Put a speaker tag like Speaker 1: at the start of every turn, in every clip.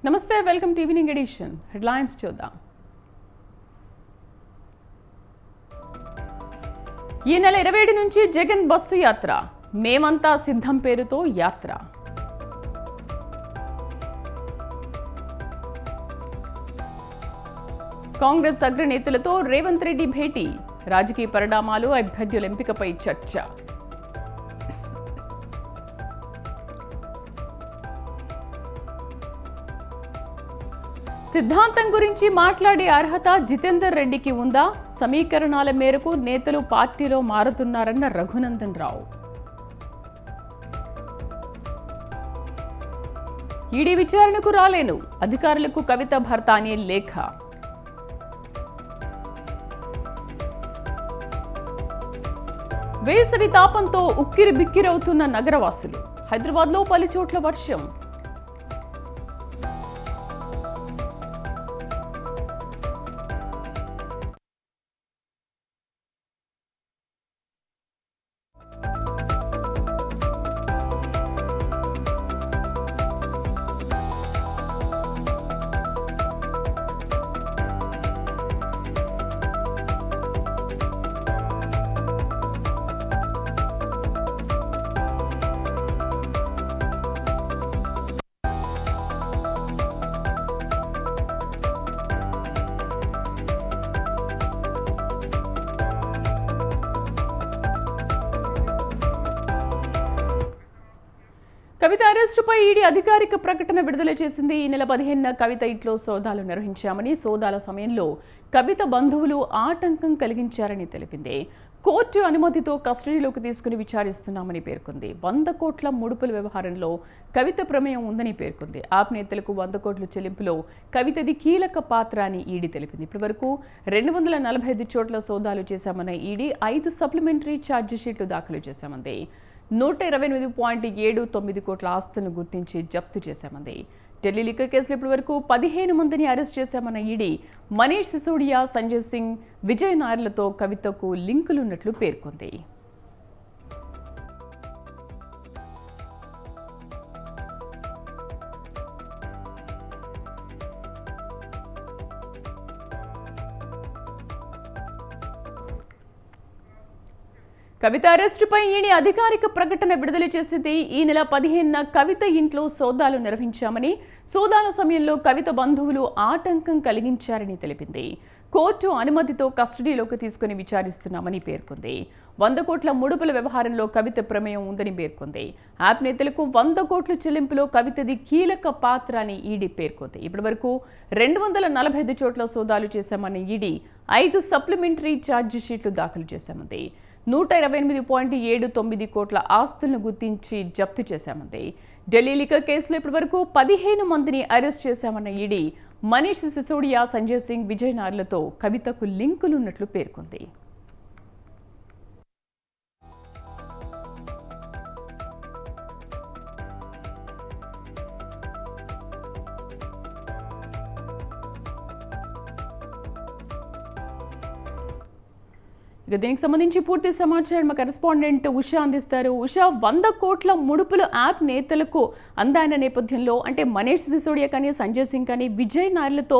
Speaker 1: నమస్తే, welcome to evening edition. Headlines చూద్దాం. ఈ నెల 27 నుంచి జగన్ బస్సు యాత్ర, మేమంతా సిద్ధం పేరుతో యాత్ర. కాంగ్రెస్ అగ్రనేతలతో రేవంత్ రెడ్డి భేటీ, రాజకీయ పరిణామాలు, అభ్యర్థుల ఎంపికపై చర్చ. సిద్ధాంతం గురించి మాట్లాడే అర్హత జితేందర్ రెడ్డికి ఉందా? సమీకరణాల మేరకు నేతలు పార్టీలో మారుతున్నారన్న రఘునందన్ రావు. ఈడీ విచారణకు రాలేను, అధికారులకు కవిత భర్త అనే లేఖ. వేసవి తాపంతో ఉక్కిరి బిక్కిరవుతున్న నగరవాసులు, హైదరాబాద్లో పలుచోట్ల వర్షం. కవిత అరెస్టుపై ఈడీ అధికారిక ప్రకటన విడుదల చేసింది. ఈ నెల 15న కవిత ఇంట్లో సోదాలు నిర్వహించామని, సోదాల సమయంలో కవిత బంధువులు ఆటంకం కలిగించారని తెలిపింది. కోర్టు అనుమతితో కస్టడీలోకి తీసుకుని విచారిస్తున్నామని పేర్కొంది. 100 కోట్ల ముడుపుల వ్యవహారంలో కవిత ప్రమేయం ఉందని పేర్కొంది. ఆప్ నేతలకు 100 కోట్ల చెల్లింపులో కవితది కీలక పాత్ర అని ఈడీ తెలిపింది. ఇప్పటివరకు 245 చోట్ల సోదాలు చేశామన్న ఈడీ 5 సప్లిమెంటరీ ఛార్జిషీట్లు దాఖలు చేశామంది. 128.79 కోట్ల ఆస్తులను గుర్తించి జప్తు చేశామంది. ఢిల్లీ లిక్కర్ కేసులో ఇప్పటివరకు 15 మందిని అరెస్ట్ చేశామన్న ఈడీ మనీష్ సిసోడియా, సంజయ్ సింగ్, విజయ్ నాయర్లతో కవితకు లింకులున్నట్లు పేర్కొంది. కవిత అరెస్టుపై ఈడీ అధికారిక ప్రకటన విడుదల చేసింది. ఈ నెల 15న కవిత ఇంట్లో సోదాలు నిర్వహించామని, సోదాల సమయంలో కవిత బంధువులు ఆటంకం కలిగించారని తెలిపింది. కోర్టు అనుమతితో కస్టడీలోకి తీసుకుని విచారిస్తున్నామని పేర్కొంది. 100 కోట్ల ముడుపుల వ్యవహారంలో కవిత ప్రమేయం ఉందని పేర్కొంది. యాప్ నేతలకు 100 కోట్ల చెల్లింపులో కవితది కీలక పాత్ర అని ఈడీ పేర్కొంది. ఇప్పటివరకు 245 చోట్ల సోదాలు చేశామన్న ఈడీ 5 సప్లిమెంటరీ ఛార్జిషీట్లు దాఖలు చేశామంది. 128.79 కోట్ల ఆస్తులను గుర్తించి జప్తు చేశామంది. ఢిల్లీ లిక్కర్ కేసులో ఇప్పటివరకు 15 మందిని అరెస్ట్ చేశామన్న ఈడీ మనీష్ సిసోడియా, సంజయ్ సింగ్, విజయ్ నార్లతో కవితకు లింకులున్నట్లు పేర్కొంది. ఇక దీనికి సంబంధించి పూర్తి సమాచారం మా కరెస్పాండెంట్ ఉషా అందిస్తారు. ఉషా, 100 కోట్ల ముడుపులు యాప్ నేతలకు అందాయన నేపథ్యంలో అంటే మనీష్ సిసోడియా కానీ, సంజయ్ సింగ్ కానీ, విజయ్ నాయర్లతో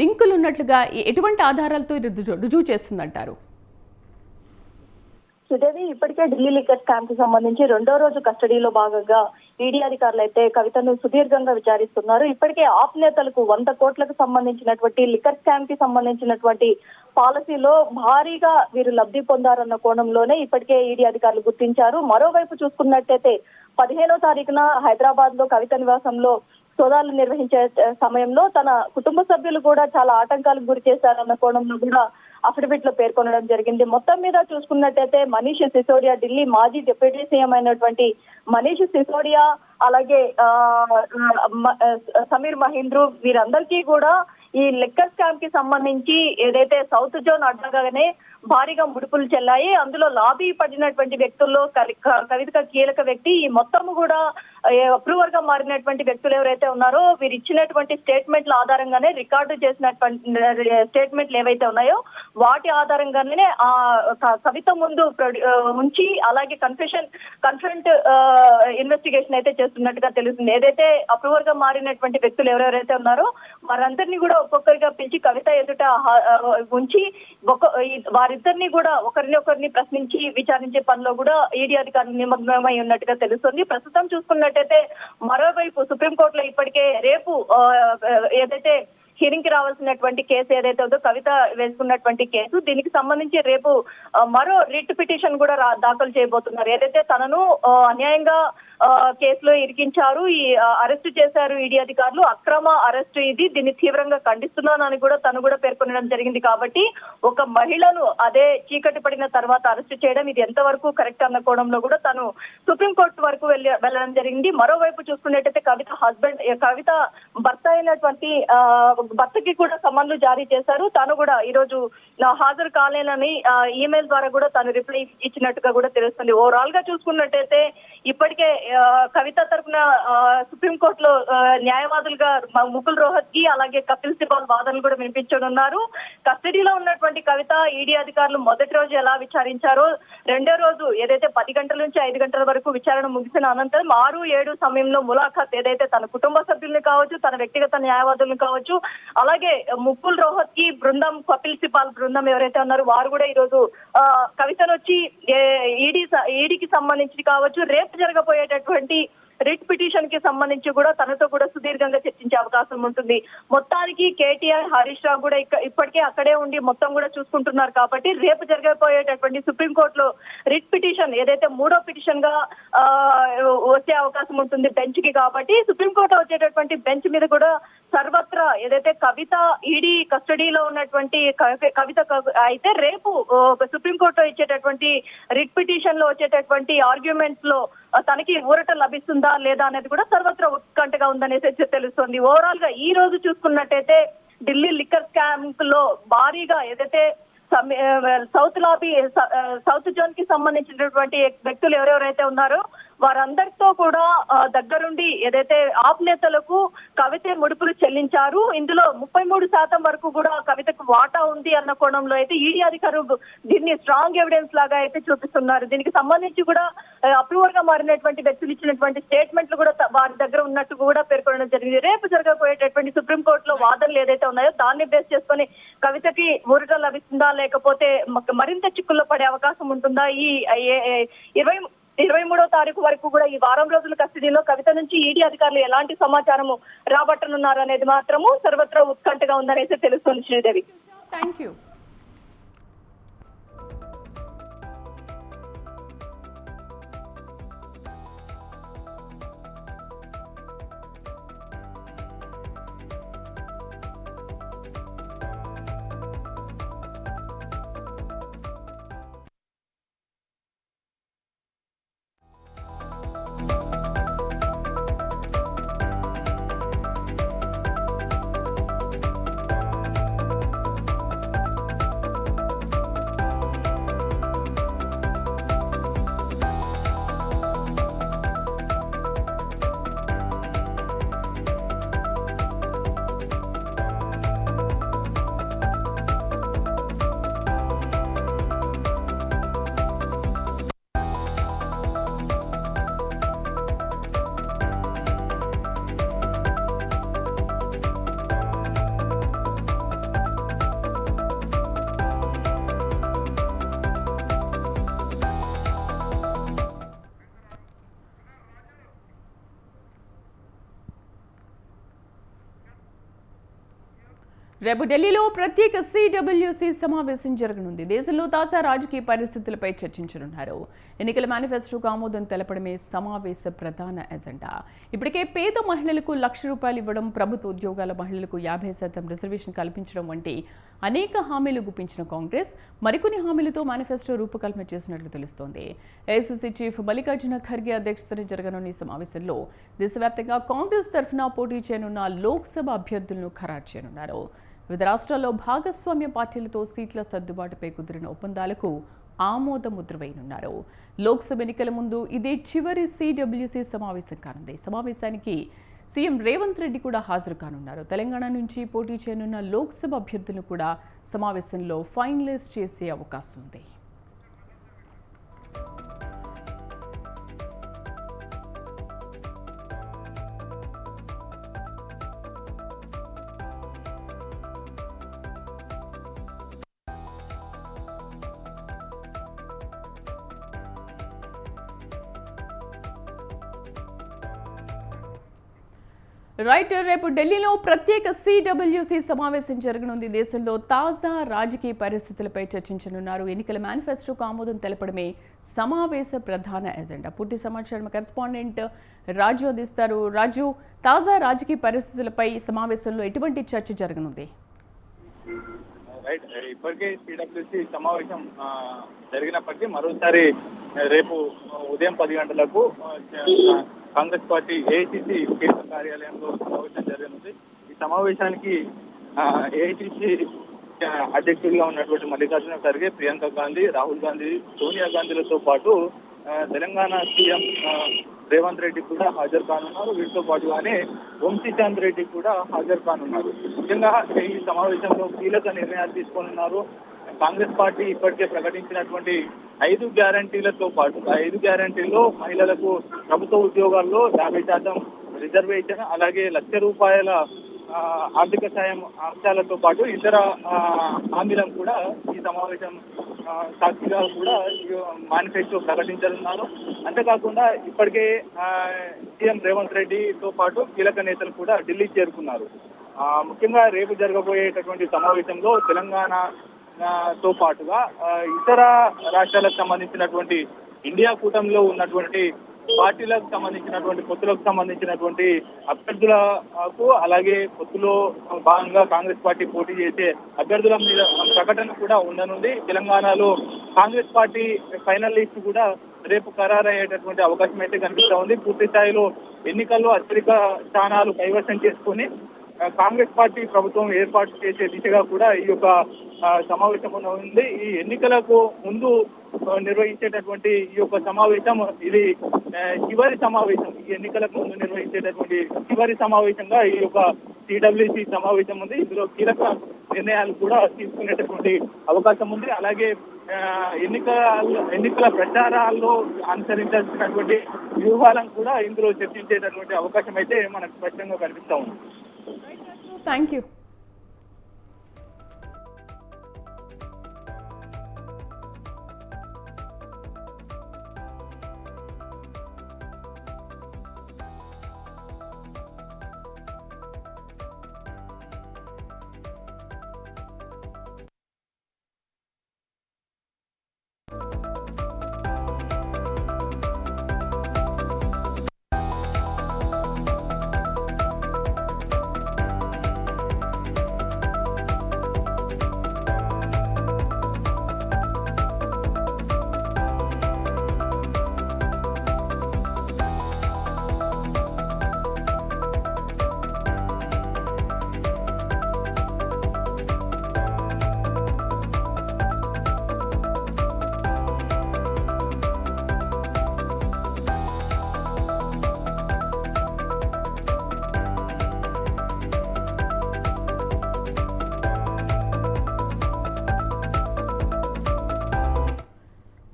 Speaker 1: లింకులు ఉన్నట్లుగా ఎటువంటి ఆధారాలతో రుజువు చేస్తుందంటారు?
Speaker 2: సుదేవి, ఇప్పటికే ఢిల్లీ లిక్కర్ స్కామ్ కి సంబంధించి 2వ రోజు కస్టడీలో భాగంగా ఈడీ అధికారులు అయితే కవితను సుదీర్ఘంగా విచారిస్తున్నారు. ఇప్పటికే ఆప్ నేతలకు 100 కోట్లకు సంబంధించినటువంటి లిక్కర్ స్కామ్ కి సంబంధించినటువంటి పాలసీలో భారీగా వీరు లబ్ధి పొందారన్న కోణంలోనే ఇప్పటికే ఈడీ అధికారులు గుర్తించారు. మరోవైపు చూసుకున్నట్టయితే 15వ తారీఖున హైదరాబాద్ లో కవిత నివాసంలో సోదాలు నిర్వహించే సమయంలో తన కుటుంబ సభ్యులు కూడా చాలా ఆటంకాలకు గురి చేశారన్న కోణంలో కూడా అఫిడవిట్ లో పేర్కొనడం జరిగింది. మొత్తం మీద చూసుకున్నట్టయితే మనీష్ సిసోడియా, ఢిల్లీ మాజీ డిప్యూటీ సీఎం అయినటువంటి మనీష్ సిసోడియా, అలాగే సమీర్ మహీంద్రు, వీరందరికీ కూడా ఈ లిక్కర్ స్కామ్ కి సంబంధించి ఏదైతే సౌత్ జోన్ అడ్డగానే భారీగా ముడుపులు చెల్లాయి. అందులో లాబీ పడినటువంటి వ్యక్తుల్లో కవిత కీలక వ్యక్తి. ఈ మొత్తము కూడా అప్రూవర్ గా మారినటువంటి వ్యక్తులు ఎవరైతే ఉన్నారో వీరు ఇచ్చినటువంటి స్టేట్మెంట్ల ఆధారంగానే రికార్డు చేసినటువంటి స్టేట్మెంట్లు ఏవైతే ఉన్నాయో వాటి ఆధారంగానే ఆ కవిత ముందు ఉంచి అలాగే కన్ఫరెంట్ ఇన్వెస్టిగేషన్ అయితే చేస్తున్నట్టుగా తెలుస్తుంది. ఏదైతే అప్రూవర్ గా మారినటువంటి వ్యక్తులు ఎవరెవరైతే ఉన్నారో వారందరినీ కూడా ఒక్కొక్కరిగా పిలిచి కవిత ఎదుట ఉంచి వారిద్దరిని కూడా ఒకరిని ప్రశ్నించి విచారించే పనిలో కూడా ఈడీ అధికారులు నిమగ్నమై ఉన్నట్టుగా తెలుస్తుంది. ప్రస్తుతం చూసుకున్నట్టయితే మరోవైపు సుప్రీంకోర్టులో ఇప్పటికే రేపు ఏదైతే హియరింగ్ కి రావాల్సినటువంటి కేసు ఏదైతే ఉందో కవిత వేసుకున్నటువంటి కేసు, దీనికి సంబంధించి రేపు మరో రిట్ పిటిషన్ కూడా దాఖలు చేయబోతున్నారు. ఏదైతే తనను అన్యాయంగా కేసులో ఇరికించారు, ఈ అరెస్టు చేశారు ఈడీ అధికారులు, అక్రమ అరెస్టు ఇది, దీన్ని తీవ్రంగా ఖండిస్తున్నానని కూడా తను కూడా పేర్కొనడం జరిగింది. కాబట్టి ఒక మహిళను అదే చీకటి పడిన తర్వాత అరెస్టు చేయడం ఇది ఎంతవరకు కరెక్ట్ అన్న కోణంలో కూడా తను సుప్రీంకోర్టు వరకు వెళ్ళడం జరిగింది. మరోవైపు చూసుకున్నట్టయితే కవిత భర్త అయినటువంటి భర్తకి కూడా సమన్లు జారీ చేశారు. తను కూడా ఈ రోజు హాజరు కాలేనని ఈమెయిల్ ద్వారా కూడా తను రిప్లై ఇచ్చినట్టుగా కూడా తెలుస్తుంది. ఓవరాల్ గా చూసుకున్నట్టయితే ఇప్పటికే కవిత తరఫున సుప్రీంకోర్టులో న్యాయవాదులుగా ముకుల్ రోహత్గి అలాగే కపిల్ సిబాల్ వాదనలు కూడా వినిపించనున్నారు. కస్టడీలో ఉన్నటువంటి కవిత ఈడీ అధికారులు మొదటి రోజు ఎలా విచారించారో రెండో రోజు ఏదైతే 10 గంటల నుంచి 5 గంటల వరకు విచారణ ముగిసిన అనంతరం 6-7 సమయంలో ములాఖాత్ ఏదైతే తన కుటుంబ సభ్యుల్ని కావచ్చు, తన వ్యక్తిగత న్యాయవాదులను కావచ్చు, అలాగే ముకుల్ రోహత్గి బృందం, కపిల్ సిబాల్ బృందం ఎవరైతే ఉన్నారో వారు కూడా ఈ రోజు కవితను వచ్చి ఈడీకి సంబంధించి కావచ్చు రేపు జరగబోయేటటువంటి రిట్ పిటిషన్ కి సంబంధించి కూడా తనతో కూడా సుదీర్ఘంగా చర్చించే అవకాశం ఉంటుంది. మొత్తానికి కేటీఆర్, హరీష్ రావు కూడా ఇప్పటికే అక్కడే ఉండి మొత్తం కూడా చూసుకుంటున్నారు. కాబట్టి రేపు జరగబోయేటటువంటి సుప్రీంకోర్టులో రిట్ పిటిషన్ ఏదైతే 3వ పిటిషన్ గా వచ్చే అవకాశం ఉంటుంది బెంచ్ కి. కాబట్టి సుప్రీంకోర్టు వచ్చేటటువంటి బెంచ్ మీద కూడా సర్వత్రా ఏదైతే కవిత ఈడీ కస్టడీలో ఉన్నటువంటి కవిత అయితే రేపు సుప్రీంకోర్టులో ఇచ్చేటటువంటి రిట్ పిటిషన్ లో వచ్చేటటువంటి ఆర్గ్యుమెంట్స్ లో తనకి ఊరట లభిస్తుందా లేదా అనేది కూడా సర్వత్రా ఉత్కంఠగా ఉందనేసి తెలుస్తుంది. ఓవరాల్ గా ఈ రోజు చూసుకున్నట్టయితే ఢిల్లీ లిక్కర్ స్కామ్ లో భారీగా ఏదైతే సౌత్ జోన్ కి సంబంధించినటువంటి వ్యక్తులు ఎవరెవరైతే ఉన్నారో వారందరితో కూడా దగ్గరుండి ఏదైతే ఆప్ నేతలకు కవిత ముడుపులు చెల్లించారు. ఇందులో 33% వరకు కూడా కవితకు వాటా ఉంది అన్న కోణంలో అయితే ఈడీ అధికారులు దీన్ని స్ట్రాంగ్ ఎవిడెన్స్ లాగా అయితే చూపిస్తున్నారు. దీనికి సంబంధించి కూడా అప్రూవర్ గా మారినటువంటి వ్యక్తులు ఇచ్చినటువంటి స్టేట్మెంట్లు కూడా వారి దగ్గర ఉన్నట్టు కూడా పేర్కొనడం జరిగింది. రేపు జరగబోయేటటువంటి సుప్రీంకోర్టులో వాదనలు ఏదైతే ఉన్నాయో దాన్ని బేస్ చేసుకొని కవితకి ఊరట లభిస్తుందా లేకపోతే మరింత చిక్కుల్లో పడే అవకాశం ఉంటుందా, ఈ 23వ తారీఖు వరకు కూడా ఈ వారం రోజుల కస్టడీలో కవిత నుంచి ఈడీ అధికారులు ఎలాంటి సమాచారము రాబట్టనున్నారు అనేది మాత్రము సర్వత్రా ఉత్కంఠగా ఉందనేసి తెలుస్తుంది. Sridevi,
Speaker 1: thank you. రేపు ఢిల్లీలో ప్రత్యేక సిడబ్ల్యూసి సమావేశం జరగనుంది. దేశంలో తాజా రాజకీయ పరిస్థితులపై చర్చించనున్నారు. ఎన్నికల మేనిఫెస్టోకు ఆమోదం తెలపడమే సమావేశ ప్రధాన ఎజెండా. ఇప్పటికే పేద మహిళలకు ₹1,00,000 ఇవ్వడం, ప్రభుత్వ ఉద్యోగాల మహిళలకు 50% రిజర్వేషన్ కల్పించడం వంటి అనేక హామీలు గుప్పించిన కాంగ్రెస్ మరికొన్ని హామీలతో మేనిఫెస్టో రూపకల్పన చేసినట్లు తెలుస్తోంది. ఏఐసీసీ చీఫ్ మల్లికార్జున ఖర్గే అధ్యక్షతన జరగనున్న ఈ సమావేశంలో దేశవ్యాప్తంగా కాంగ్రెస్ తరఫున పోటీ చేయనున్న లోక్సభ అభ్యర్థులను ఖరారు చేయనున్నారు. వివిధ రాష్ట్రాల్లో భాగస్వామ్య పార్టీలతో సీట్ల సర్దుబాటుపై కుదిరిన ఒప్పందాలకు ఆమోద ముద్ర వేయనున్నారు. లోక్సభ ఎన్నికల ముందు ఇదే చివరి CWC సమావేశం కానుంది. సమావేశానికి సీఎం రేవంత్ రెడ్డి కూడా హాజరు కానున్నారు. తెలంగాణ నుంచి పోటీ చేయనున్న లోక్సభ అభ్యర్థులను కూడా సమావేశంలో ఫైనలైజ్ చేసే అవకాశం ఉంది. రైట్, రేపు ఢిల్లీలో ప్రత్యేక CWC సమావేశం జరగనుంది. దేశంలో తాజా రాజకీయ పరిస్థితులపై చర్చించనున్నారు. ఎన్నికల మేనిఫెస్టోకు ఆమోదం తెలపడమే సమావేశ ప్రధాన ఎజెండా. పూర్తి సమాచారం కరెస్పాండెంట్ రాజు అందిస్తారు. రాజు, తాజా రాజకీయ పరిస్థితులపై సమావేశంలో ఎటువంటి చర్చ జరగనుంది?
Speaker 3: రైట్, ఇప్పటికే CWC సమావేశం జరిగినప్పటికీ మరోసారి రేపు ఉదయం 10 గంటలకు కాంగ్రెస్ పార్టీ AICC కేంద్ర కార్యాలయంలో సమావేశం జరగనుంది. ఈ సమావేశానికి AICC అధ్యక్షుడిగా ఉన్నటువంటి మల్లికార్జున ఖర్గే, ప్రియాంక గాంధీ, రాహుల్ గాంధీ, సోనియా గాంధీలతో పాటు తెలంగాణ సీఎం రేవంత్ రెడ్డి కూడా హాజరు కానున్నారు. వీటితో పాటుగానే వంశీచాంద్ రెడ్డి కూడా హాజరు కానున్నారు. ముఖ్యంగా ఈ సమావేశంలో కీలక నిర్ణయాలు తీసుకోనున్నారు. కాంగ్రెస్ పార్టీ ఇప్పటికే ప్రకటించినటువంటి 5 గ్యారంటీలతో పాటు 5 గ్యారంటీల్లో మహిళలకు ప్రభుత్వ ఉద్యోగాల్లో 50% రిజర్వేషన్, అలాగే ₹1,00,000 ఆర్థిక సాయం అంశాలతో పాటు ఇతర హామీలను కూడా ఈ సమావేశం సాక్షిగా కూడా మేనిఫెస్టో ప్రకటించనున్నారు. అంతేకాకుండా ఇప్పటికే సీఎం రేవంత్ రెడ్డితో పాటు కీలక నేతలు కూడా ఢిల్లీ చేరుకున్నారు. ముఖ్యంగా రేపు జరగబోయేటటువంటి సమావేశంలో తెలంగాణతో పాటుగా ఇతర రాష్ట్రాలకు సంబంధించినటువంటి ఇండియా కూటమిలో ఉన్నటువంటి పార్టీలకు సంబంధించినటువంటి పొత్తులకు సంబంధించినటువంటి అభ్యర్థులకు, అలాగే పొత్తులో భాగంగా కాంగ్రెస్ పార్టీ పోటీ చేసే అభ్యర్థుల మీద ప్రకటన కూడా ఉండనుంది. తెలంగాణలో కాంగ్రెస్ పార్టీ ఫైనల్ లిస్ట్ కూడా రేపు ఖరారయ్యేటటువంటి అవకాశం అయితే కనిపిస్తా ఉంది. పూర్తి స్థాయిలో ఎన్నికల్లో అత్యధిక స్థానాలు కైవసం చేసుకుని కాంగ్రెస్ పార్టీ ప్రభుత్వం ఏర్పాటు చేసే దిశగా కూడా ఈ యొక్క సమావేశం ఉంది. ఈ ఎన్నికలకు ముందు నిర్వహించేటటువంటి ఈ యొక్క సమావేశం ఇది చివరి సమావేశం. ఈ ఎన్నికలకు ముందు నిర్వహించేటటువంటి చివరి సమావేశంగా ఈ యొక్క CWC సమావేశం ఉంది. ఇందులో కీలక నిర్ణయాలు కూడా తీసుకునేటటువంటి అవకాశం ఉంది. అలాగే ఎన్నికల ప్రచారాల్లో అనుసరించాల్సినటువంటి వ్యూహాలను కూడా ఇందులో చర్చించేటటువంటి అవకాశం అయితే మనకు స్పష్టంగా కనిపిస్తా ఉంది.
Speaker 1: Thank you.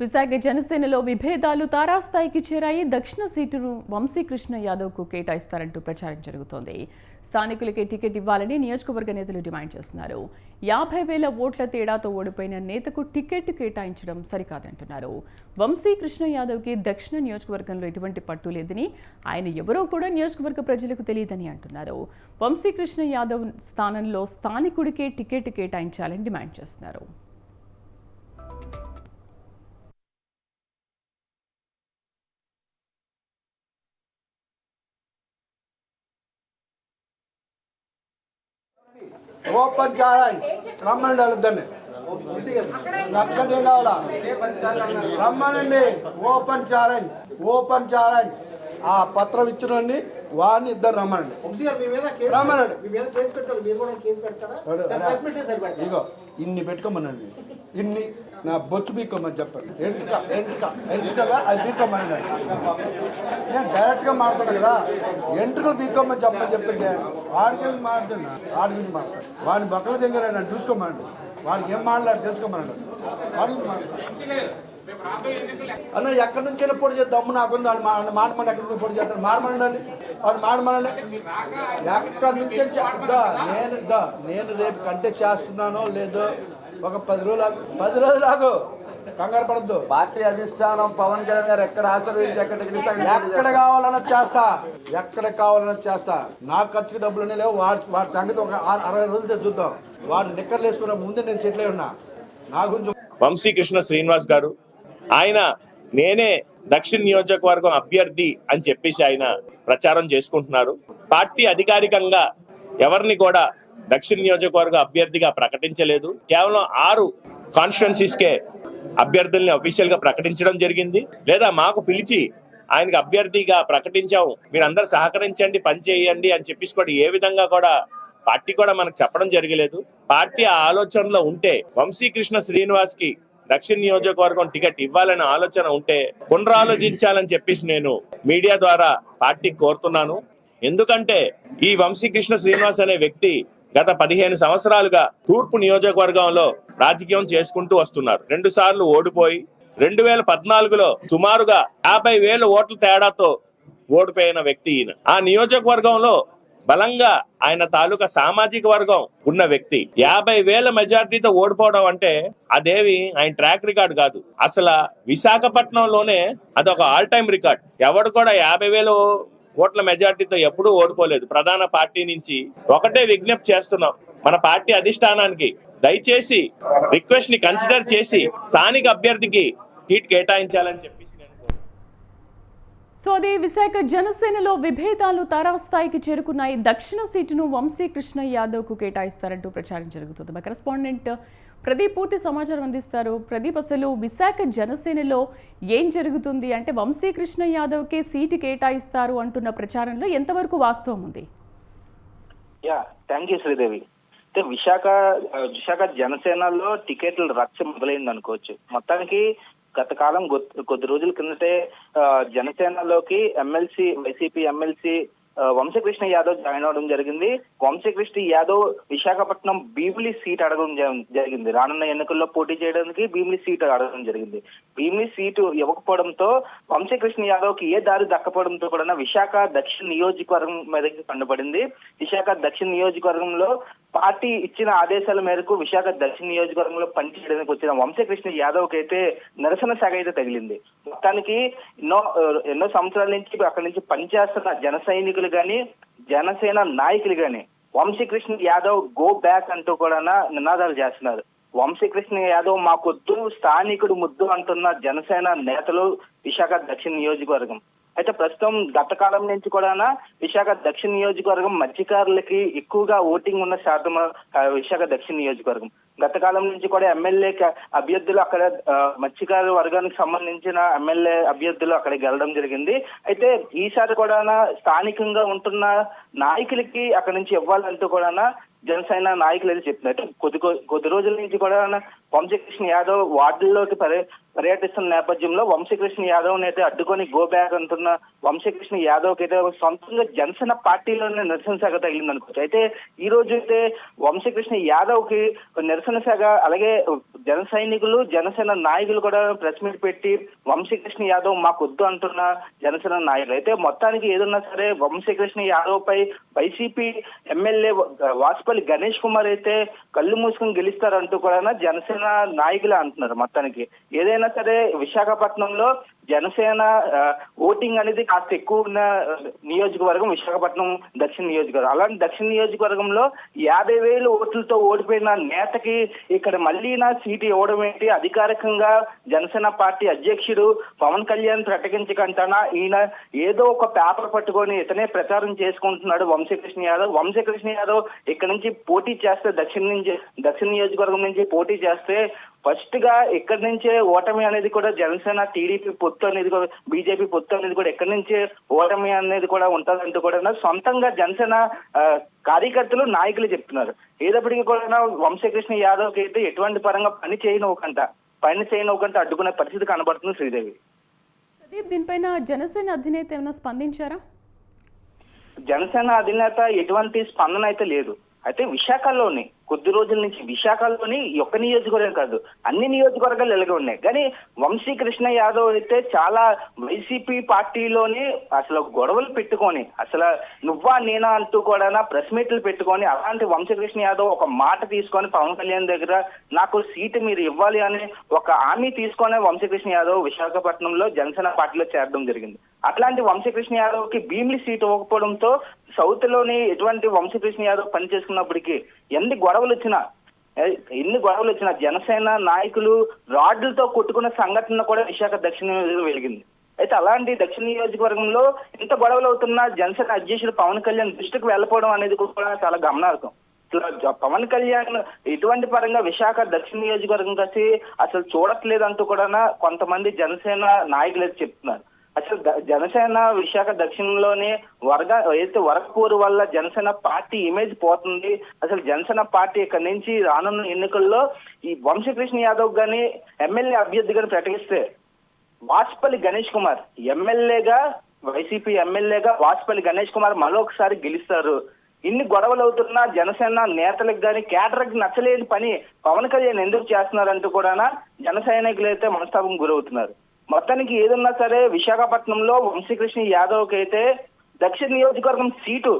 Speaker 1: విశాఖ జనసేనలో విభేదాలు తారాస్థాయికి చేరాయి. దక్షిణ సీటును వంశీకృష్ణ యాదవ్కు కేటాయిస్తారంటూ ప్రచారం జరుగుతోంది. స్థానికులకే టికెట్ ఇవ్వాలని నియోజకవర్గ నేతలు డిమాండ్ చేస్తున్నారు. 50,000 ఓట్ల తేడాతో ఓడిపోయిన నేతకు టికెట్ కేటాయించడం సరికాదంటున్నారు. వంశీకృష్ణ యాదవ్కి దక్షిణ నియోజకవర్గంలో ఎటువంటి పట్టు లేదని, ఆయన ఎవరో కూడా నియోజకవర్గ ప్రజలకు తెలియదని అంటున్నారు. వంశీకృష్ణ యాదవ్ స్థానంలో స్థానికుడికే టికెట్ కేటాయించాలని డిమాండ్ చేస్తున్నారు.
Speaker 4: ఓపెన్ ఛాలెంజ్ రమ్మండి వాళ్ళిద్దరిని ఒక్కటే కావాలా రమ్మనండి ఓపెన్ ఛాలెంజ్ ఆ పత్రం ఇచ్చినోడిని వాడిని ఇద్దరు రమ్మనండి. రమ్మనండి. ఇగో ఇన్ని పెట్టుకోమనండి, ఇన్ని నా బొచ్చు బీక్కోమని చెప్పండి. ఎంట్రుకగా అది బీక్కోమనండి. నేను డైరెక్ట్గా మాట్లాడు కదా, ఎంట్రుకలు బీక్కోమని చెప్పిండే వాడికి మాట్లాడుతున్నా, వాడి గురించి మాట్లాడు. వాడిని బక్కల దగ్గర నన్ను చూసుకోమనండి, వాడికి ఏం మాట్లాడి తెలుసుకోమనండి. వాడి అన్న ఎక్కడి నుంచైనా పొడి చేద్దాం, దమ్ము నాకుంది. వాడు మాటమండి ఎక్కడి నుంచి పొడి చేస్తాడు, మాడమనండి. వాడు మాడమనండి. ఎక్కడి నుంచి నేను రేపు కంటెస్ట్ చేస్తున్నానో లేదో ఒక 10 రోజులు ఆగు, కంగారు పడద్దు.
Speaker 5: పార్టీ అధిష్టానం పవన్ కళ్యాణ్ గారు ఎక్కడ ఆశీర్వదించి
Speaker 4: ఎక్కడ కావాలన్నా చేస్తా. నాకు ఖర్చుకి డబ్బులు లేవు. వాడి సంగతి ఒక 60 రోజులతో చూద్దాం. వాడు నిక్కర్లు వేసుకున్న ముందే నేను సెటిల్ అయి ఉన్నా. నా గురించి
Speaker 6: వంశీకృష్ణ శ్రీనివాస్ గారు ఆయన నేనే దక్షిణ నియోజకవర్గం అభ్యర్థి అని చెప్పేసి ఆయన ప్రచారం చేసుకుంటున్నారు. పార్టీ అధికారికంగా ఎవరిని కూడా దక్షిణ నియోజకవర్గ అభ్యర్థిగా ప్రకటించలేదు. కేవలం 6 కాన్స్టిట్యుయెన్సీస్కే అభ్యర్థుల్ని అఫీషియల్ గా ప్రకటించడం జరిగింది. లేదా మాకు పిలిచి ఆయనకి అభ్యర్థిగా ప్రకటించాము, మీరందరూ సహకరించండి, పనిచేయండి అని చెప్పేసి కూడా ఏ విధంగా కూడా పార్టీ కూడా మనకు చెప్పడం జరగలేదు. పార్టీ ఆ ఆలోచనలో ఉంటే వంశీకృష్ణ శ్రీనివాస్ కి దక్షిణ నియోజకవర్గం టికెట్ ఇవ్వాలనే ఆలోచన ఉంటే పునరాలోచించాలని చెప్పేసి నేను మీడియా ద్వారా పార్టీకి కోరుతున్నాను. ఎందుకంటే ఈ వంశీకృష్ణ శ్రీనివాస్ అనే వ్యక్తి గత 15 సంవత్సరాలుగా తూర్పు నియోజకవర్గంలో రాజకీయం చేసుకుంటూ వస్తున్నారు. 2 సార్లు ఓడిపోయి 2014లో సుమారుగా 50,000 ఓట్ల తేడాతో ఓడిపోయిన వ్యక్తి ఈయన. ఆ నియోజకవర్గంలో బలంగా ఆయన తాలూకా సామాజిక వర్గం ఉన్న వ్యక్తి 50,000 మెజార్టీతో ఓడిపోవడం అంటే అదేవి ఆయన ట్రాక్ రికార్డ్ కాదు. అసలు విశాఖపట్నంలోనే అదొక ఆల్ టైమ్ రికార్డ్. ఎవడు కూడా 50,000 ఓట్ల మెజార్టీతో ఎప్పుడూ ఓడిపోలేదు. ప్రధాన పార్టీ నుంచి ఒకటే విజ్ఞప్తి చేస్తున్నాం మన పార్టీ అధిష్టానానికి, దయచేసి రిక్వెస్ట్ ని కన్సిడర్ చేసి స్థానిక అభ్యర్థికి సీట్ కేటాయించాలని చెప్పి.
Speaker 1: సో అదే విశాఖ జనసేనలో విభేదాలు తారాస్థాయికి చేరుకున్నాయి. దక్షిణ సీటును వంశీకృష్ణ యాదవ్కు కేటాయిస్తారంటూ ప్రచారం జరుగుతుంది. మా కరెస్పాండెంట్ ప్రదీప్ పూర్తి సమాచారం అందిస్తారు. ప్రదీప్, అసలు విశాఖ జనసేనలో ఏం జరుగుతుంది అంటే వంశీకృష్ణ యాదవ్కే సీటు కేటాయిస్తారు అంటున్న ప్రచారంలో ఎంతవరకు వాస్తవం ఉంది?
Speaker 7: Thank you Sridevi. అయితే విశాఖ జనసేనలో టికెట్ల రచ్చ మొదలైంది అనుకోవచ్చు. మొత్తానికి గత కాలం కొద్ది రోజుల కిందటే జనసేనలోకి వైసీపీ ఎమ్మెల్సీ వంశీకృష్ణ యాదవ్ జాయిన్ అవడం జరిగింది. వంశీకృష్ణ యాదవ్ విశాఖపట్నం భీమిలి సీట్ అడగడం జరిగింది. రానున్న ఎన్నికల్లో పోటీ చేయడానికి భీమిలి సీట్ అడగడం జరిగింది. భీమిలి సీటు ఇవ్వకపోవడంతో వంశీకృష్ణ యాదవ్ కి ఏ దారి దక్కపోవడంతో కూడా విశాఖ దక్షిణ నియోజకవర్గం మీదకి కండుపడింది. విశాఖ దక్షిణ నియోజకవర్గంలో పార్టీ ఇచ్చిన ఆదేశాల మేరకు విశాఖ దక్షిణ నియోజకవర్గంలో పనిచేయడానికి వచ్చిన వంశీకృష్ణ యాదవ్ కి అయితే నిరసన సెగ అయితే తగిలింది. మొత్తానికి ఎన్నో సంవత్సరాల నుంచి అక్కడి నుంచి పనిచేస్తున్న జన సైనికులు గాని జనసేన నాయకులు గాని వంశీకృష్ణ యాదవ్ గో బ్యాక్ అంటూ కూడా నినాదాలు చేస్తున్నారు. వంశీకృష్ణ యాదవ్ మాకొద్దు, స్థానికుడు ముద్దు అంటున్న జనసేన నేతలు విశాఖ దక్షిణ నియోజకవర్గం. అయితే ప్రస్తుతం గత కాలం నుంచి కూడా విశాఖ దక్షిణ నియోజకవర్గం మత్స్యకారులకి ఎక్కువగా ఓటింగ్ ఉన్న శాతం విశాఖ దక్షిణ నియోజకవర్గం. గత కాలం నుంచి కూడా ఎమ్మెల్యే అభ్యర్థులు అక్కడ మత్స్యకారు వర్గానికి సంబంధించిన ఎమ్మెల్యే అభ్యర్థులు అక్కడికి వెళ్ళడం జరిగింది. అయితే ఈసారి కూడా స్థానికంగా ఉంటున్న నాయకులకి అక్కడి నుంచి ఇవ్వాలంటూ కూడా జనసేన నాయకులు అయితే చెప్తున్నారు. కొద్ది రోజుల నుంచి కూడా వంశీకృష్ణ యాదవ్ వార్డుల్లోకి పర్యటిస్తున్న నేపథ్యంలో వంశీకృష్ణ యాదవ్ అయితే అడ్డుకొని గో బ్యాక్ అంటున్న వంశీకృష్ణ యాదవ్ కి అయితే సొంతంగా జనసేన పార్టీలోనే నిరసన శాఖ తగిలింది అనుకోవచ్చు. అయితే ఈ రోజు అయితే వంశీకృష్ణ యాదవ్ కి నిరసన శాఖ అలాగే జన సైనికులు జనసేన నాయకులు కూడా ప్రెస్ మీట్ పెట్టి వంశీకృష్ణ యాదవ్ మాకొద్దు అంటున్న జనసేన నాయకులు. అయితే మొత్తానికి ఏదన్నా సరే వంశీకృష్ణ యాదవ్ పై వైసీపీ ఎమ్మెల్యే వాసుపల్లి గణేష్ కుమార్ అయితే కళ్ళు మూసుకుని గెలుస్తారంటూ కూడా జనసేన నాయకులే అంటున్నారు. మొత్తానికి ఏదైనా సరే విశాఖపట్నంలో జనసేన ఓటింగ్ అనేది కాస్త ఎక్కువ ఉన్న నియోజకవర్గం విశాఖపట్నం దక్షిణ నియోజకవర్గం. అలాంటి దక్షిణ నియోజకవర్గంలో 50,000 ఓట్లతో ఓడిపోయిన నేతకి ఇక్కడ మళ్ళీ నా సీటు ఇవ్వడం ఏంటి? అధికారికంగా జనసేన పార్టీ అధ్యక్షుడు పవన్ కళ్యాణ్ ప్రకటించకంటానా ఈయన ఏదో ఒక పేపర్ పట్టుకొని ఇతనే ప్రచారం చేసుకుంటున్నాడు వంశీకృష్ణ యాదవ్. వంశీకృష్ణ యాదవ్ ఇక్కడ నుంచి పోటీ చేస్తే దక్షిణ నియోజకవర్గం నుంచి పోటీ చేస్తే ఫస్ట్ గా ఇక్కడి నుంచే ఓటమి అనేది కూడా జనసేన టీడీపీ పొత్తు అనేది బీజేపీ పొత్తు అనేది కూడా ఎక్కడి నుంచి ఓటమి అనేది కూడా ఉంటుందంటూ కూడా సొంతంగా జనసేన కార్యకర్తలు నాయకులు చెప్తున్నారు. ఏదప్పటికీ కూడా వంశీకృష్ణ యాదవ్కి అయితే ఎటువంటి పరంగా పని చేయనివ్వకంట అడ్డుకునే పరిస్థితి కనబడుతుంది శ్రీదేవి.
Speaker 1: ప్రదీప్, దీనిపైన జనసేన అధినేత ఏమైనా స్పందించారా?
Speaker 7: జనసేన అధినేత ఎటువంటి స్పందన అయితే లేదు. అయితే విశాఖలోని కొద్ది రోజుల నుంచి విశాఖలోని ఒక్క నియోజకవర్గం కాదు, అన్ని నియోజకవర్గాలు ఇలాగే ఉన్నాయి. కానీ వంశీకృష్ణ యాదవ్ అయితే చాలా వైసీపీ పార్టీలోని అసలు గొడవలు పెట్టుకొని అసలు నువ్వా నేనా అంటూ కూడా ప్రెస్ మీట్లు పెట్టుకొని అలాంటి వంశీకృష్ణ యాదవ్ ఒక మాట తీసుకొని పవన్ కళ్యాణ్ దగ్గర నాకు సీటు మీరు ఇవ్వాలి అని ఒక హామీ తీసుకొని వంశీకృష్ణ యాదవ్ విశాఖపట్నంలో జనసేన పార్టీలో చేరడం జరిగింది. అట్లాంటి వంశీకృష్ణ యాదవ్ కి భీమిలి సీటు ఇవ్వకపోవడంతో సౌత్ లోని ఎటువంటి వంశీకృష్ణ యాదవ్ పని చేసుకున్నప్పటికీ ఎన్ని గొడవలు వచ్చినా జనసేన నాయకులు రాడ్లతో కొట్టుకున్న సంఘటన కూడా విశాఖ దక్షిణ నియోజకవర్గం వెలిగింది. అయితే అలాంటి దక్షిణ నియోజకవర్గంలో ఇంత గొడవలు అవుతున్నా జనసేన అధ్యక్షుడు పవన్ కళ్యాణ్ దృష్టికి వెళ్ళిపోవడం అనేది కూడా చాలా గమనార్హం. పవన్ కళ్యాణ్ ఇటువంటి పరంగా విశాఖ దక్షిణ నియోజకవర్గం కలిసి అసలు చూడట్లేదంటూ కూడా కొంతమంది జనసేన నాయకులు అయితే చెప్తున్నారు. అసలు జనసేన విశాఖ దక్షిణంలోనే వరకపూర్ వల్ల జనసేన పార్టీ ఇమేజ్ పోతుంది. అసలు జనసేన పార్టీ ఇక్కడ నుంచి రానున్న ఎన్నికల్లో ఈ వంశీకృష్ణ యాదవ్ గాని ఎమ్మెల్యే అభ్యర్థిగా ప్రకటిస్తే వాజ్పల్లి గణేష్ కుమార్ వైసీపీ ఎమ్మెల్యేగా వాజ్పల్లి గణేష్ కుమార్ మరొకసారి గెలుస్తారు. ఇన్ని గొడవలు అవుతున్నా జనసేన నేతలకు కానీ కేటర్కి నచ్చలేని పని పవన్ కళ్యాణ్ ఎందుకు చేస్తున్నారంటూ కూడా జన సైనికులు అయితే మనస్తాపం గురవుతున్నారు. మొత్తానికి ఏదన్నా సరే విశాఖపట్నంలో వంశీకృష్ణ యాదవ్కి అయితే దక్షిణ నియోజకవర్గం సీటు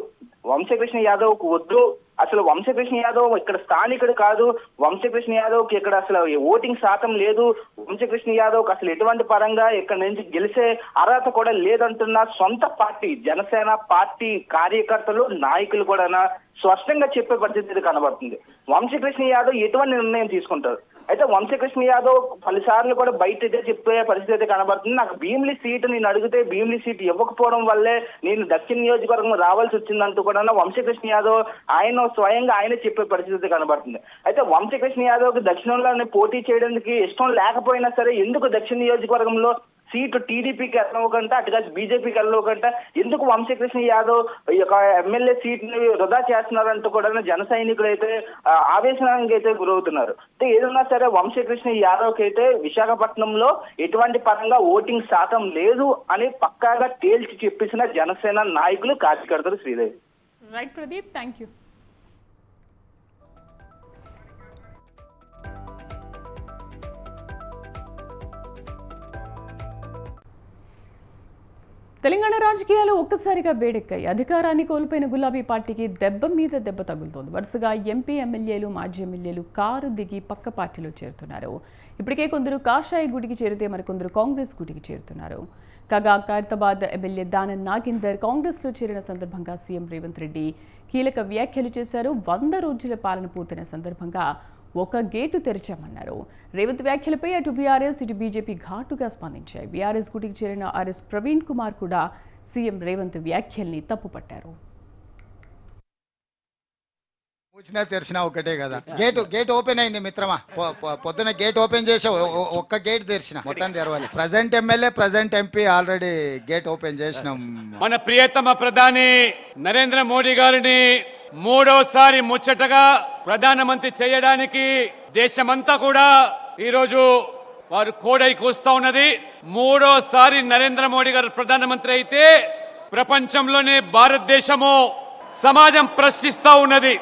Speaker 7: వంశీకృష్ణ యాదవ్కు వద్దు. అసలు వంశీకృష్ణ యాదవ్ ఇక్కడ స్థానికుడు కాదు, వంశీకృష్ణ యాదవ్కి ఇక్కడ అసలు ఓటింగ్ శాతం లేదు, వంశీకృష్ణ యాదవ్కి అసలు ఎటువంటి పరంగా ఇక్కడ నుంచి గెలిచే అర్హత కూడా లేదంటున్న సొంత పార్టీ జనసేన పార్టీ కార్యకర్తలు నాయకులు కూడా స్పష్టంగా చెప్పే పరిస్థితి కనబడుతుంది. వంశీకృష్ణ యాదవ్ ఎటువంటి నిర్ణయం తీసుకుంటారు? అయితే వంశీకృష్ణ యాదవ్ పలుసార్లు కూడా బయట అయితే చెప్పే పరిస్థితి అయితే కనబడుతుంది. నాకు భీమిలి సీటు నేను అడిగితే భీమిలి సీటు ఇవ్వకపోవడం వల్లే నేను దక్షిణ నియోజకవర్గం రావాల్సి వచ్చిందంటూ కూడా వంశీకృష్ణ యాదవ్ స్వయంగా ఆయన చెప్పే పరిస్థితి కనబడుతుంది. అయితే వంశీకృష్ణ యాదవ్కి దక్షిణంలోనే పోటీ చేయడానికి ఇష్టం లేకపోయినా సరే ఎందుకు దక్షిణ నియోజకవర్గంలో సీటు టీడీపీకి వెళ్ళవకంట అటుగా బీజేపీకి వెళ్ళవకంట ఎందుకు వంశీకృష్ణ యాదవ్ ఈ యొక్క ఎమ్మెల్యే సీట్ని వృధా చేస్తున్నారంటూ కూడా జన సైనికులు అయితే ఆవేశానికి అయితే గురవుతున్నారు. అంటే ఏదన్నా సరే వంశీకృష్ణ యాదవ్కి అయితే విశాఖపట్నంలో ఎటువంటి పరంగా ఓటింగ్ శాతం లేదు అని పక్కాగా తేల్చి చెప్పేసిన జనసేన నాయకులు కార్యకర్తలు Sridevi.
Speaker 1: Right Pradeep, thank you. Telangana రాజకీయాలు ఒక్కసారిగా వేడెక్కాయి. అధికారాన్ని కోల్పోయిన గులాబీ పార్టీకి దెబ్బ మీద దెబ్బ తగులుతోంది. వరుసగా ఎంపీ ఎమ్మెల్యేలు మాజీ ఎమ్మెల్యేలు కారు దిగి పక్క పార్టీలో చేరుతున్నారు. ఇప్పటికే కొందరు కాషాయ గుడికి చేరితే మరికొందరు కాంగ్రెస్ గుడికి చేరుతున్నారు. కాగా ఖైరతాబాద్ ఎమ్మెల్యే దానం నాగేందర్ కాంగ్రెస్లో చేరిన సందర్భంగా సీఎం రేవంత్ రెడ్డి కీలక వ్యాఖ్యలు చేశారు. 100 రోజుల పాలన పూర్తయిన సందర్భంగా ఒక గేటు తెరిచామన్నారు. రేవంత్ వ్యాఖ్యలపై అటు బీఆర్ఎస్ ఇటు బీజేపీ ఘాటుగా స్పందించాయి. బీఆర్ఎస్ గుడికి చేరిన ఆర్ఎస్ ప్రవీణ్ కుమార్ కూడా సీఎం రేవంత్ వ్యాఖ్యల్ని తప్పుపట్టారు.
Speaker 8: మూసినా తెరిచినా ఒకటే కదా. గేట్ ఓపెన్ అయింది మిత్రమా. పొద్దున గేట్ ఓపెన్ చేసి ఒక్క గేట్ తెరిచిన, మొత్తం తెరవాలి. Present MLA present MP already gate open చేసినాం.
Speaker 9: మన ప్రియతమ ప్రధాని నరేంద్ర మోడీ గారిని మూడోసారి ముచ్చటగా ప్రధానమంత్రి చేయడానికి దేశమంతా కూడా ఈరోజు వారు కోడై కూస్తా ఉన్నది. మూడోసారి నరేంద్ర మోడీ గారు ప్రధానమంత్రి అయితే ప్రపంచంలోనే భారతదేశము సమాజం ప్రశ్నిస్తా ఉన్నది.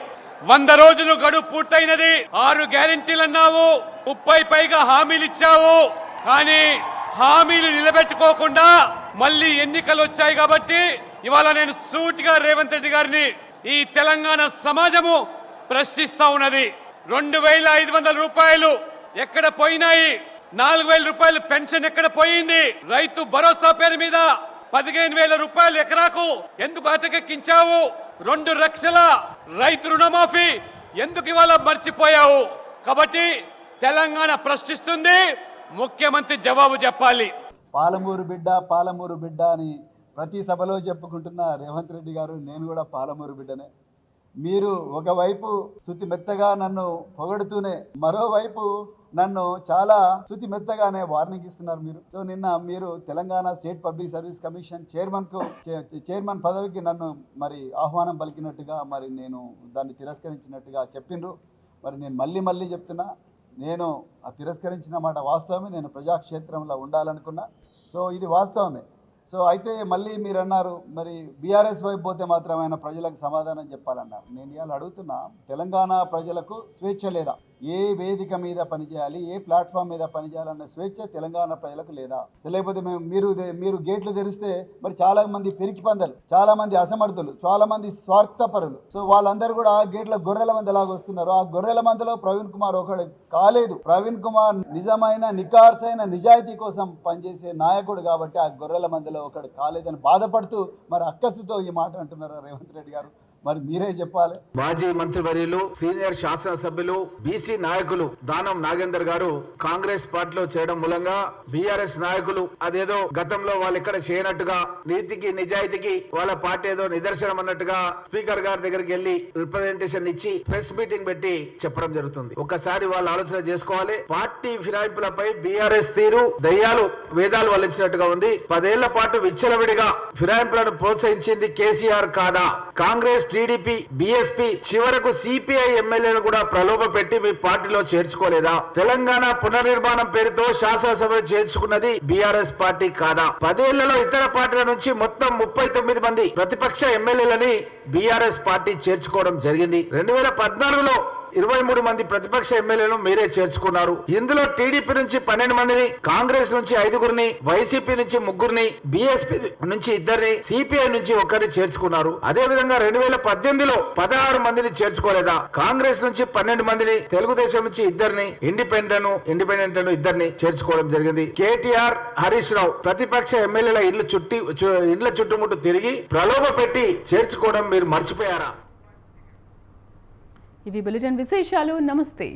Speaker 9: 100 రోజులు గడువు పూర్తయినది. 6 గ్యారెంటీలు అన్నావు, 30 పైగా హామీలు ఇచ్చావు. కానీ హామీలు నిలబెట్టుకోకుండా మళ్ళీ ఎన్నికలు వచ్చాయి కాబట్టి ఇవాళ నేను సూటిగా రేవంత్ రెడ్డి గారిని ఈ తెలంగాణ సమాజము ప్రశ్నిస్తా ఉన్నది. 2500 రూపాయలు ఎక్కడ పోయినాయి? 4000 రూపాయలు పెన్షన్ ఎక్కడ పోయింది? రైతు భరోసా పేరు మీద 15000 రూపాయలు ఎకరాకు ఎందుకు అటకెక్కించావు? 2 లక్షల రైతు రుణమాఫీ ఎందుకు ఇవాళ మర్చిపోయావు? కాబట్టి తెలంగాణ ప్రశ్నిస్తుంది, ముఖ్యమంత్రి జవాబు చెప్పాలి.
Speaker 5: పాలమూరు బిడ్డ అని ప్రతి సభలో చెప్పుకుంటున్న రేవంత్ రెడ్డి గారు, నేను కూడా పాలమూరు బిడ్డనే. మీరు ఒకవైపు శృతి మెత్తగా నన్ను పొగడుతూనే మరోవైపు నన్ను చాలా శృతి మెత్తగానే వార్నింగ్ ఇస్తున్నారు మీరు. సో నిన్న మీరు Telangana state public service commission chairman పదవికి నన్ను మరి ఆహ్వానం పలికినట్టుగా మరి నేను దాన్ని తిరస్కరించినట్టుగా చెప్పిండ్రు. మరి నేను మళ్ళీ చెప్తున్నా, నేను ఆ తిరస్కరించిన మాట వాస్తవమే. నేను ప్రజాక్షేత్రంలో ఉండాలనుకున్నా. సో ఇది వాస్తవమే. సో అయితే మళ్ళీ మీరు అన్నారు మరి బీఆర్ఎస్ వైపు పోతే మాత్రం ఆయన ప్రజలకు సమాధానం చెప్పాలన్నారు. నేను ఇవాళ అడుగుతున్నా, తెలంగాణ ప్రజలకు స్వేచ్ఛ లేదా? ఏ వేదిక మీద పనిచేయాలి, ఏ ప్లాట్ఫామ్ మీద పనిచేయాలన్న స్వేచ్ఛ తెలంగాణ ప్రజలకు లేదా? లేకపోతే మీరు గేట్లు తెరిస్తే మరి చాలా మంది పెరికి పందలు, చాలా మంది అసమర్థులు, చాలా మంది స్వార్థపరులు, సో వాళ్ళందరూ కూడా ఆ గేట్ల గొర్రెల మంది లాగా వస్తున్నారు. ఆ గొర్రెల మందిలో ప్రవీణ్ కుమార్ ఒకడు కాలేదు. ప్రవీణ్ కుమార్ నిజమైన నికార్సైన నిజాయితీ కోసం పనిచేసే నాయకుడు కాబట్టి ఆ గొర్రెల మందిలో ఒకడు కాలేదని బాధపడుతూ మరి అక్కసుతో ఈ మాట అంటున్నారు రేవంత్ రెడ్డి గారు. మరి మీరే చెప్పాలి.
Speaker 10: మాజీ మంత్రివర్యులు, సీనియర్ శాసనసభ్యులు, బీసీ నాయకులు దానం నాగేందర్ గారు కాంగ్రెస్ పార్టీలో చేయడం మూలంగా బీఆర్ఎస్ నాయకులు అదేదో గతంలో వాళ్ళు ఇక్కడ చేయనట్టుగా, నీతికి నిజాయితీకి వాళ్ళ పార్టీ ఏదో నిదర్శనం అన్నట్టుగా స్పీకర్ గారి దగ్గరికి వెళ్లి రిప్రజెంటేషన్ ఇచ్చి ప్రెస్ మీటింగ్ పెట్టి చెప్పడం జరుగుతుంది. ఒక్కసారి వాళ్ళు ఆలోచన చేసుకోవాలి. పార్టీ ఫిరాయింపులపై బీఆర్ఎస్ తీరు దయ్యాలు వేదాలు వల్లించినట్టుగా ఉంది. 10 ఏళ్ల పాటు విచ్చలవిడిగా ఫిరాయింపులను ప్రోత్సహించింది కేసీఆర్ కాదా? కాంగ్రెస్, టీడీపీ, బీఎస్పీ, చివరకు సిపిఐ ఎమ్మెల్యేను కూడా ప్రలోభ పెట్టి మీ పార్టీలో చేర్చుకోలేదా? తెలంగాణ పునర్నిర్మాణం పేరుతో శాసనసభ చేర్చుకున్నది బీఆర్ఎస్ పార్టీ కాదా? 10 ఏళ్లలో ఇతర పార్టీల నుంచి మొత్తం 39 మంది ప్రతిపక్ష ఎమ్మెల్యేలని బీఆర్ఎస్ పార్టీ చేర్చుకోవడం జరిగింది. 2014లో 23 మంది ప్రతిపక్ష ఎమ్మెల్యేలను మీరే చేర్చుకున్నారు. ఇందులో టీడీపీ నుంచి 12 మందిని, కాంగ్రెస్ నుంచి 5గురిని, వైసీపీ నుంచి 3గురిని, బీఎస్పీ నుంచి 2ని, సిపిఐ నుంచి 1ని చేర్చుకున్నారు. అదే విధంగా 2018లో 16 మందిని చేర్చుకోలేదా? కాంగ్రెస్ నుంచి 12 మందిని, తెలుగుదేశం నుంచి 2ని, ఇండిపెండెంట్ 2ని చేర్చుకోవడం జరిగింది. కేటీఆర్, హరీష్ రావు ప్రతిపక్ష ఎమ్మెల్యేల ఇండ్ల చుట్టుముట్టు తిరిగి ప్రలోభ పెట్టి చేర్చుకోవడం మీరు మర్చిపోయారా?
Speaker 1: ఇవి బులెటిన్ విశేషాలు. నమస్తే.